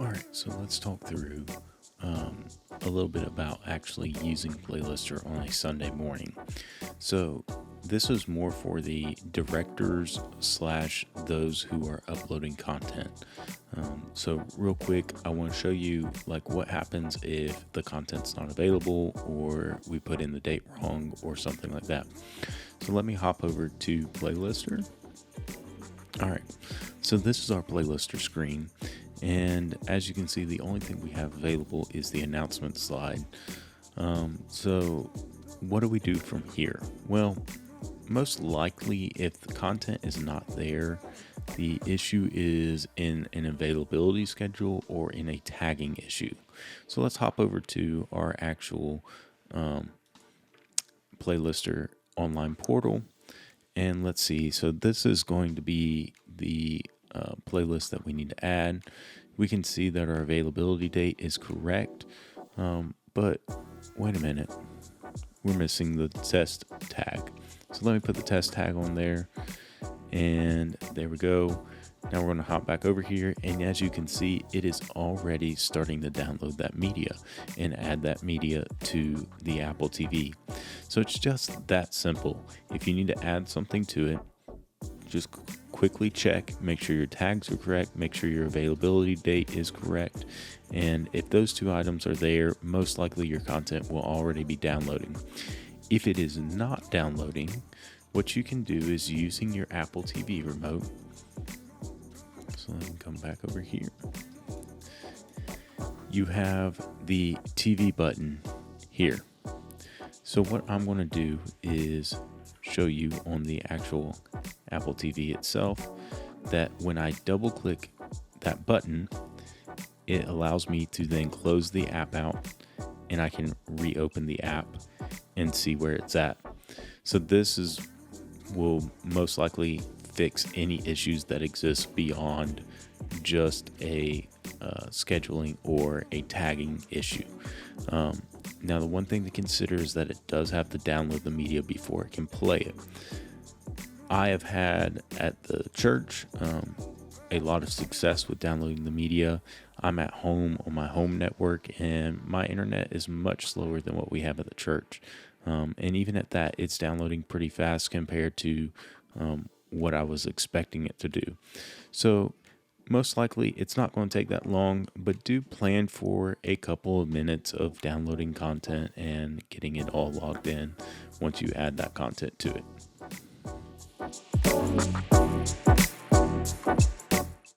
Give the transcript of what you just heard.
All right, so let's talk through a little bit about actually using Playlister on a Sunday morning. So this is more for the directors slash those who are uploading content. So real quick, I want to show you like what happens if the content's not available or we put in the date wrong or something like that. So let me hop over to Playlister. All right, so this is our Playlister screen. And as you can see, the only thing we have available is the announcement slide. So what do we do from here? Well, most likely if the content is not there, the issue is in an availability schedule or in a tagging issue. So let's hop over to our actual Playlister online portal. And let's see, so this is going to be the playlist that we need to add. We can see that our availability date is correct, but wait a minute, we're missing the test tag. So let me put the test tag on there, and there we go. Now we're going to hop back over here, and as you can see, it is already starting to download that media and add that media to the Apple TV. So it's just that simple. If you need to add something to it, just quickly check, make sure your tags are correct, make sure your availability date is correct, and if those two items are there, most likely your content will already be downloading. If it is not downloading, what you can do is using your Apple TV remote. So let me come back over here. You have the TV button here. So what I'm going to do is show you on the actual Apple TV itself that when I double click that button, it allows me to then close the app out and I can reopen the app and see where it's at. So this will most likely fix any issues that exist beyond just a scheduling or a tagging issue. Now, the one thing to consider is that it does have to download the media before it can play it. I have had at the church a lot of success with downloading the media. I'm at home on my home network, and my internet is much slower than what we have at the church. And even at that, it's downloading pretty fast compared to what I was expecting it to do. So most likely it's not going to take that long, but do plan for a couple of minutes of downloading content and getting it all logged in once you add that content to it.